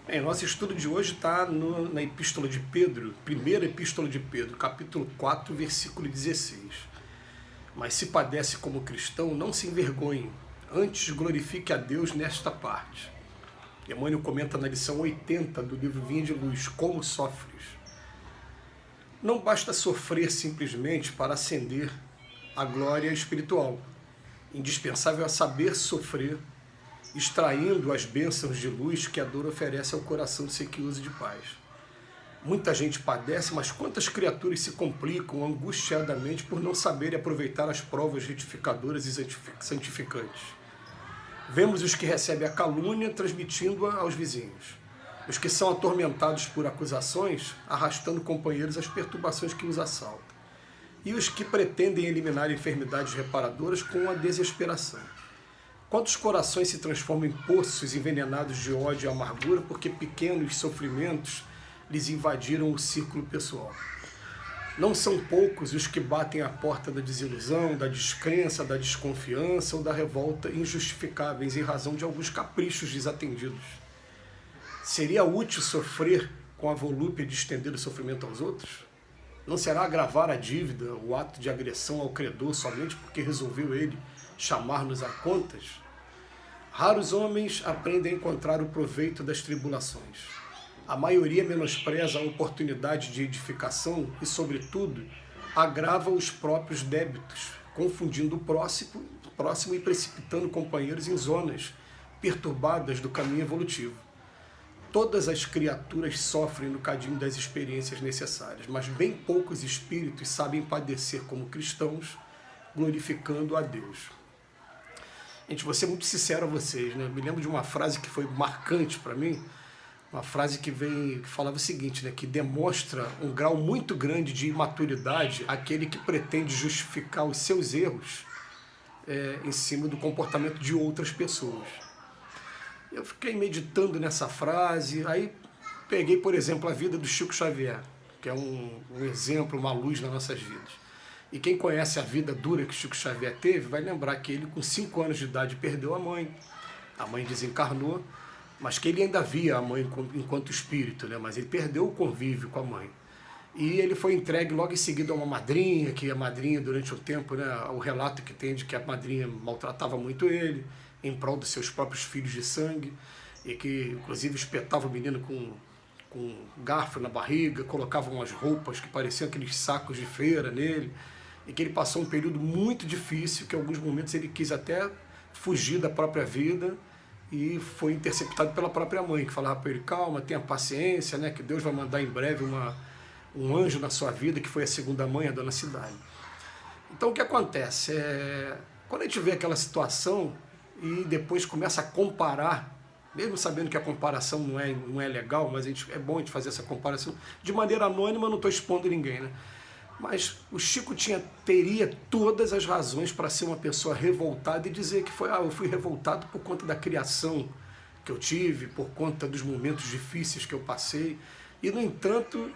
Bem, nosso estudo de hoje está na Epístola de Pedro, primeira Epístola de Pedro, capítulo 4, versículo 16. Mas se padece como cristão, não se envergonhe, antes glorifique a Deus nesta parte. Emmanuel comenta na lição 80 do livro Vinha de Luz, Como Sofres. Não basta sofrer simplesmente para ascender à glória espiritual. Indispensável é saber sofrer, extraindo as bênçãos de luz que a dor oferece ao coração sequioso de paz. Muita gente padece, mas quantas criaturas se complicam angustiadamente por não saberem aproveitar as provas retificadoras e santificantes. Vemos os que recebem a calúnia transmitindo-a aos vizinhos, os que são atormentados por acusações, arrastando companheiros às perturbações que os assaltam, e os que pretendem eliminar enfermidades reparadoras com a desesperação. Quantos corações se transformam em poços envenenados de ódio e amargura porque pequenos sofrimentos lhes invadiram o círculo pessoal. Não são poucos os que batem à porta da desilusão, da descrença, da desconfiança ou da revolta injustificáveis em razão de alguns caprichos desatendidos. Seria útil sofrer com a volúpia de estender o sofrimento aos outros? Não será agravar a dívida, o ato de agressão ao credor somente porque resolveu ele chamar-nos a contas? Raros homens aprendem a encontrar o proveito das tribulações. A maioria menospreza a oportunidade de edificação e, sobretudo, agrava os próprios débitos, confundindo o próximo e precipitando companheiros em zonas perturbadas do caminho evolutivo. Todas as criaturas sofrem no cadinho das experiências necessárias, mas bem poucos espíritos sabem padecer como cristãos, glorificando a Deus. Gente, vou ser muito sincero a vocês, né? Me lembro de uma frase que foi marcante para mim, uma frase que falava o seguinte, né? Que demonstra um grau muito grande de imaturidade aquele que pretende justificar os seus erros em cima do comportamento de outras pessoas. Eu fiquei meditando nessa frase, aí peguei, por exemplo, a vida do Chico Xavier, que é um exemplo, uma luz nas nossas vidas. E quem conhece a vida dura que o Chico Xavier teve, vai lembrar que ele, com 5 anos de idade, perdeu a mãe desencarnou, mas que ele ainda via a mãe enquanto espírito, né? Mas ele perdeu o convívio com a mãe. E ele foi entregue logo em seguida a uma madrinha, que a madrinha, durante um tempo, né, o relato que tem de que a madrinha maltratava muito ele, em prol dos seus próprios filhos de sangue, e que, inclusive, espetava o menino com garfo na barriga, colocava umas roupas que pareciam aqueles sacos de feira nele, e que ele passou um período muito difícil, que em alguns momentos ele quis até fugir da própria vida, e foi interceptado pela própria mãe, que falava para ele, calma, tenha paciência, né, que Deus vai mandar em breve um anjo na sua vida, que foi a segunda mãe, a Dona Cidade. Então o que acontece? Quando a gente vê aquela situação e depois começa a comparar, mesmo sabendo que a comparação não é legal, mas é bom a gente fazer essa comparação, de maneira anônima, não estou expondo ninguém, né? Mas o Chico teria todas as razões para ser uma pessoa revoltada e dizer que eu fui revoltado por conta da criação que eu tive, por conta dos momentos difíceis que eu passei. E, no entanto,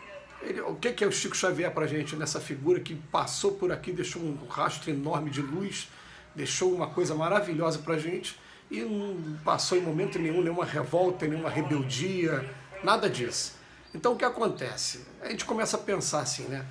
o que é o Chico Xavier para a gente nessa figura que passou por aqui, deixou um rastro enorme de luz, deixou uma coisa maravilhosa para a gente e não passou em momento nenhum nenhuma revolta, nenhuma rebeldia, nada disso. Então, o que acontece? A gente começa a pensar assim, né?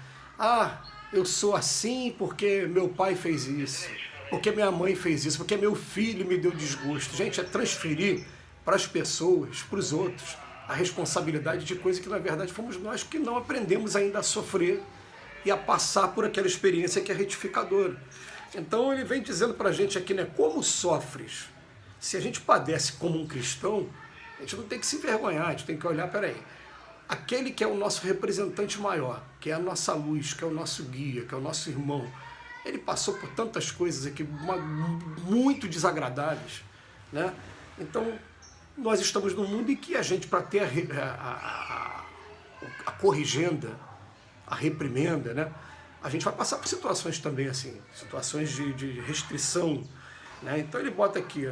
Eu sou assim porque meu pai fez isso, porque minha mãe fez isso, porque meu filho me deu desgosto. Gente, é transferir para as pessoas, para os outros, a responsabilidade de coisa que na verdade fomos nós que não aprendemos ainda a sofrer e a passar por aquela experiência que é retificadora. Então ele vem dizendo para a gente aqui, né, como sofres? Se a gente padece como um cristão, a gente não tem que se envergonhar, a gente tem que olhar, peraí, aquele que é o nosso representante maior, que é a nossa luz, que é o nosso guia, que é o nosso irmão, ele passou por tantas coisas aqui muito desagradáveis, né? Então, nós estamos num mundo em que a gente, para ter a corrigenda, a reprimenda, né? A gente vai passar por situações também assim, situações de restrição, né? Então ele bota aqui,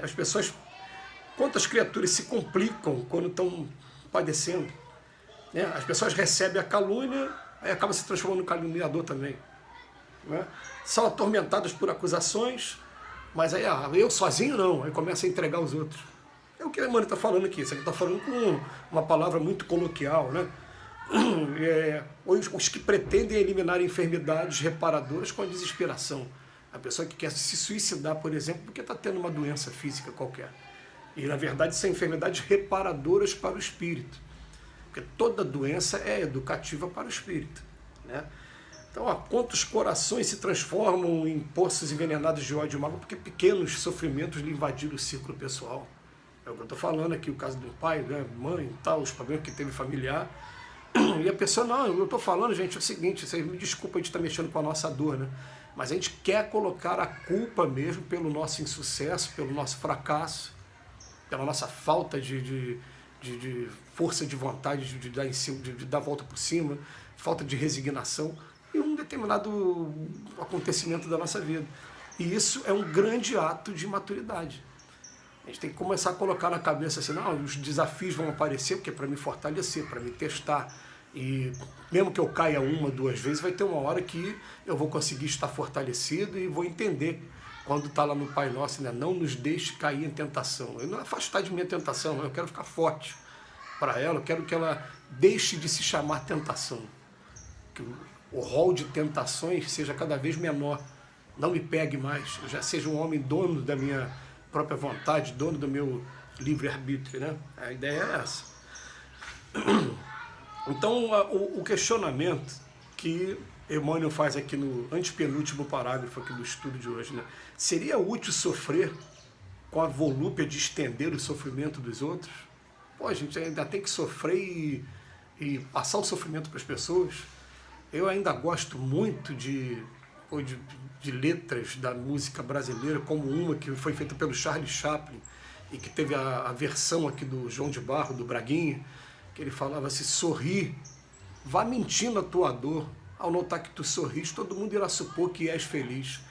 as pessoas, quantas criaturas se complicam quando estão padecendo, né? As pessoas recebem a calúnia, aí acaba se transformando no caluniador também, né? São atormentadas por acusações, mas aí eu sozinho não, aí começa a entregar os outros. É o que a Emmanuel está falando aqui. Isso aqui está falando com uma palavra muito coloquial, né? Os que pretendem eliminar enfermidades reparadoras com a desesperação. A pessoa que quer se suicidar, por exemplo, porque está tendo uma doença física qualquer. E, na verdade, são enfermidades reparadoras para o espírito. Porque toda doença é educativa para o espírito, né? Então, quantos corações se transformam em poços envenenados de ódio e mágoa porque pequenos sofrimentos lhe invadiram o círculo pessoal. É o que eu estou falando aqui, o caso do pai, né, mãe, tal, os problemas que teve familiar. E a pessoa, não, eu estou falando, gente, é o seguinte, vocês me desculpa de estar mexendo com a nossa dor, né? Mas a gente quer colocar a culpa mesmo pelo nosso insucesso, pelo nosso fracasso, pela nossa falta de força de vontade de dar a volta por cima, falta de resignação em um determinado acontecimento da nossa vida. E isso é um grande ato de maturidade. A gente tem que começar a colocar na cabeça assim, não, os desafios vão aparecer porque é para me fortalecer, para me testar. E mesmo que eu caia uma, duas vezes, vai ter uma hora que eu vou conseguir estar fortalecido e vou entender. Quando está lá no Pai Nosso, né? Não nos deixe cair em tentação. Eu não afastar de minha tentação, eu quero ficar forte para ela, eu quero que ela deixe de se chamar tentação. Que o rol de tentações seja cada vez menor. Não me pegue mais, eu já seja um homem dono da minha própria vontade, dono do meu livre-arbítrio, né? A ideia é essa. Então, o questionamento que Emmanuel faz aqui no antepenúltimo parágrafo aqui do estudo de hoje, né? Seria útil sofrer com a volúpia de estender o sofrimento dos outros? Pô, a gente ainda tem que sofrer e passar o sofrimento para as pessoas? Eu ainda gosto muito de letras da música brasileira, como uma que foi feita pelo Charlie Chaplin e que teve a versão aqui do João de Barro, do Braguinha, que ele falava assim, sorri, vá mentindo a tua dor, ao notar que tu sorris, todo mundo irá supor que és feliz.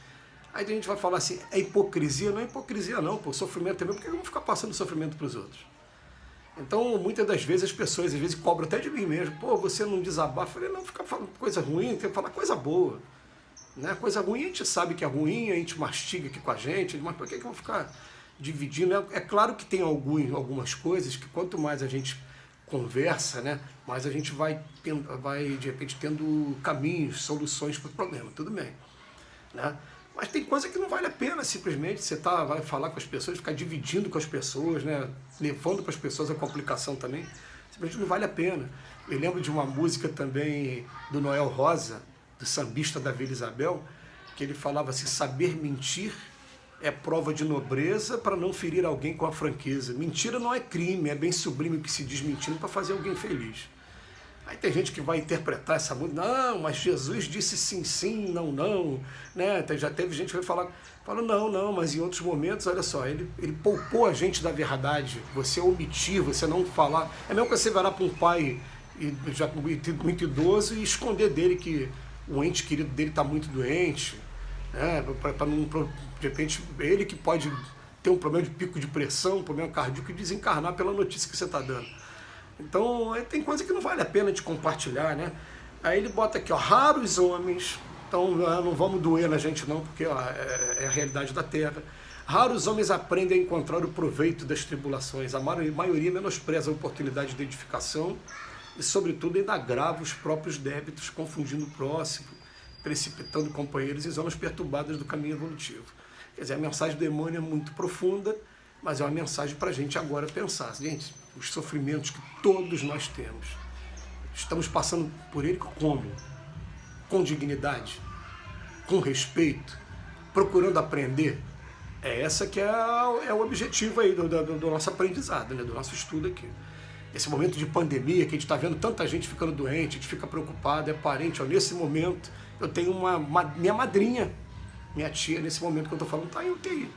Aí a gente vai falar assim, é hipocrisia? Não é hipocrisia não, pô, sofrimento também, porque eu vou ficar passando sofrimento para os outros? Então, muitas das vezes as pessoas, às vezes, cobram até de mim mesmo, pô, você não desabafa? Eu falei, não, ficar falando coisa ruim, tem que falar coisa boa. Né? Coisa ruim a gente sabe que é ruim, a gente mastiga aqui com a gente, mas por que eu vou ficar dividindo? É claro que tem algumas coisas que quanto mais a gente conversa, né, mais a gente vai de repente tendo caminhos, soluções para o problema, tudo bem. Né? Mas tem coisa que não vale a pena simplesmente você vai falar com as pessoas, ficar dividindo com as pessoas, né, levando para as pessoas a complicação também, simplesmente não vale a pena. Eu lembro de uma música também do Noel Rosa, do sambista da Vila Isabel, que ele falava assim, saber mentir é prova de nobreza para não ferir alguém com a franqueza. Mentira não é crime, é bem sublime o que se diz mentindo para fazer alguém feliz. Aí tem gente que vai interpretar essa música, não, mas Jesus disse sim, sim, não, não. Né? Já teve gente que vai falar, não, mas em outros momentos, olha só, ele poupou a gente da verdade, você omitir, você não falar. É mesmo que você vai lá para um pai já muito idoso e esconder dele que o ente querido dele está muito doente, né? Para não, de repente, ele que pode ter um problema de pico de pressão, um problema cardíaco e desencarnar pela notícia que você está dando. Então, tem coisa que não vale a pena de compartilhar, né? Aí ele bota aqui, ó, raros homens, então não vamos doer na gente não, porque ó, é a realidade da Terra. Raros homens aprendem a encontrar o proveito das tribulações, a maioria menospreza a oportunidade de edificação e, sobretudo, ainda agrava os próprios débitos, confundindo o próximo, precipitando companheiros em zonas perturbadas do caminho evolutivo. Quer dizer, a mensagem do Emmanuel é muito profunda, mas é uma mensagem para a gente agora pensar. Gente, os sofrimentos que todos nós temos, estamos passando por ele como? Com dignidade, com respeito, procurando aprender. Essa que é o objetivo aí do nosso aprendizado, né? Do nosso estudo aqui. Esse momento de pandemia, que a gente está vendo tanta gente ficando doente, a gente fica preocupado, é parente. Ó, nesse momento, eu tenho minha madrinha, minha tia, nesse momento que eu estou falando, está em UTI.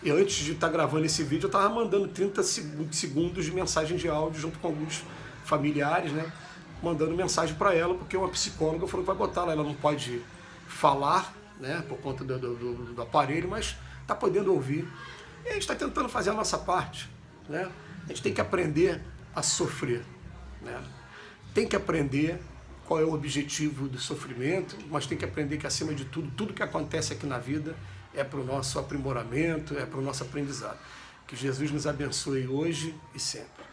E antes de estar gravando esse vídeo, eu estava mandando 30 segundos de mensagem de áudio junto com alguns familiares, né? Mandando mensagem para ela, porque uma psicóloga falou que vai botar lá, ela não pode falar, né? Por conta do aparelho, mas está podendo ouvir. E a gente está tentando fazer a nossa parte, né? A gente tem que aprender a sofrer, né? Tem que aprender qual é o objetivo do sofrimento, mas tem que aprender que, acima de tudo, tudo que acontece aqui na vida é para o nosso aprimoramento, é para o nosso aprendizado. Que Jesus nos abençoe hoje e sempre.